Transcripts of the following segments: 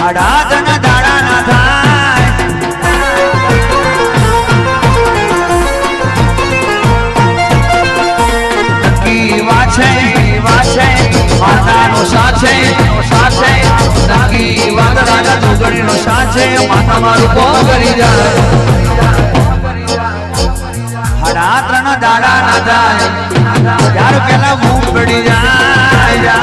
હાડા તન દાડા ના થાય નક્કી વાછે માતાનો સાચે નક્કી વાત રાજા જોગણીનો સાચે માતા મારું કોણ કરી જાય હાડા ત્રણ દાડા ના જાય ત્યાર પેલા મૂક પડી જાય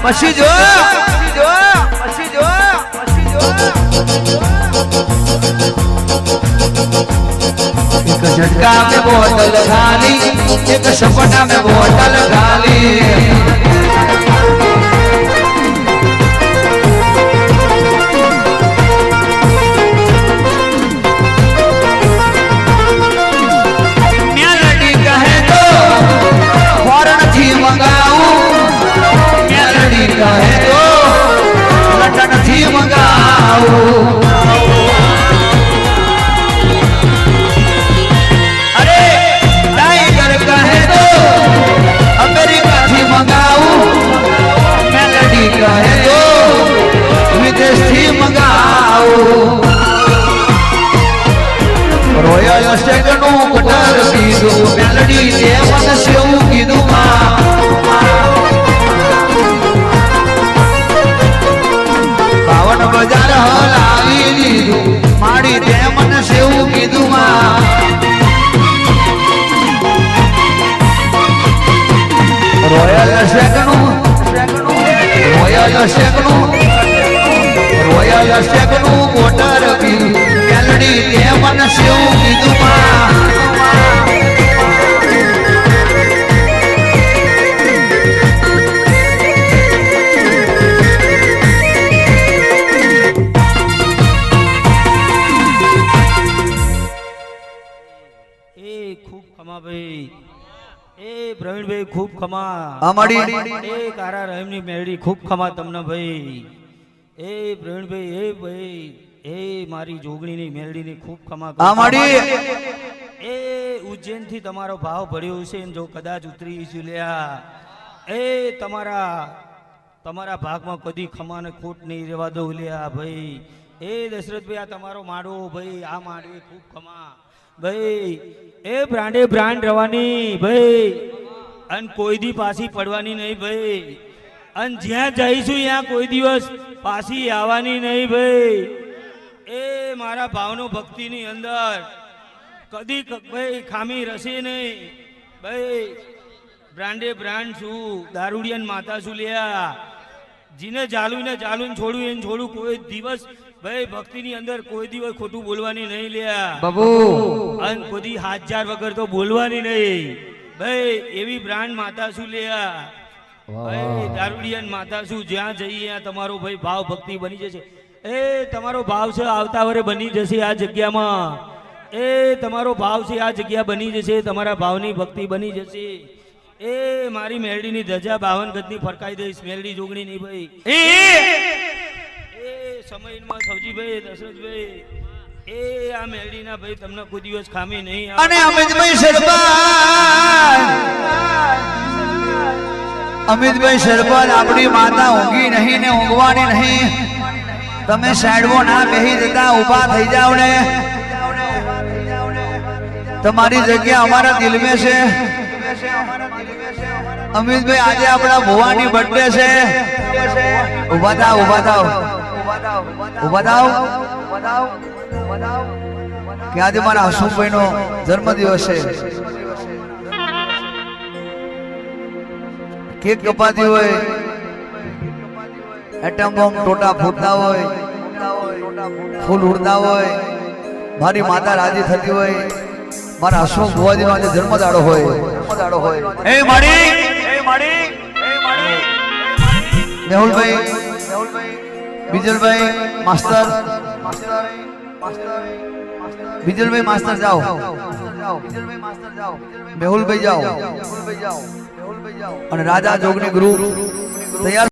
પછી જો એક ઝટકા में बोतल खाली एक सपना में बोतल खाली मेलडी कहे तो फौरन थी मंगाऊं मेलडी कहे तो लटन थी मंगाऊं कहे तो विदेश थी मंगाऊं रोयल स्टेगनु कटर कीधु मेलडी देवन सेव कीधु बावन बजार हलावी दीधु माड़ी देवन सेव कीधु रोयल स्टेगनु रोयल स्टेगनु कोटर कीधु मेलडी देवन सेव कीधु खूब खमा भाई प्रवीण भाई खूब खमा અમારી कारा रहीम नी मेलडी खूब खमा तमने भाई प्रवीण भाई मारी जोगणी नी मेलडी नी खूब खमा અમારી उज्जैन थी तमारो भाव भर्यो छे जो कदाच उतरी जुल्या तमारा भाग में कदी खमा ने खोट नहीं रेवा दो लिया भाई दशरथ भाई आ तमारो माड़ो भाई आ माड़े खूब खमा भाई ब्रांडे ब्रांड रवानी भाई अन कोई दी पासी पड़वानी नहीं भाई अन ज्या जाईशु यहाँ कोई दिवस पासी आवानी नहीं भाई मारा भावनो भक्ति नी अंदर कदी भाई खामी रसे नहीं भाई ब्रांडे ब्रांड छू दारूडियन माता छू लिया जिने जालू ने छोड़ू कोई दिवस भाई भक्ति नी अंदर कोई दिवस खोटू बोलवानी नहीं लिया बाबू अन कोई 1000 वगर तो बोलवानी नहीं भाई एवी ब्रांड माता शू लिया भाई दारूडियन माता शू ज्या जईए तमारो भाई भाव भक्ति बनी जशे तमारो भाव से आवता वरे बनी जशे आ जग्या में तमारो भाव से आ जग्या बनी जशे तमारा भावनी भक्ति बनी जशे मारी मेलडी नी धजा 52 गजनी फरकाई दईश मेलडी जोगणी नी भाई समय में सवजी भाई दशरथ भाई आ मेलडी ना भाई तमने कोई दिवस खामी नहीं अने अमितभाई सरपंच अमितभाई सरपंच अपनी माता ऊंघी नहीं ने ऊंघवानी नहीं तमे साइडवो ना बेही देता उभा थई जाओ ने તમારી જગ્યા અમારા દિલ में છે અમિતભાઈ આજે આપણા ભુવાની બર્થડે છે ઉભા થાવ ઉભા થાવ ઉભા થાવ કે આજે મારા હસુભાઈ નો જન્મદિવસ છે કેક કપાતી હોય એટમ બોમ્બ ટોટા ફૂટતા હોય ફૂલ ઉડતા હોય મારી માતા રાજી થતી હોય મારા અશોક ભુવાજીનો આજે જન્મદાડો હોય એ માડી મેહુલભાઈ બીજલભાઈ માસ્ટર બીજલભાઈ માસ્ટર જાઓ મેહુલભાઈ જાઓ અને રાજા જોગણી ગ્રુપ તૈયાર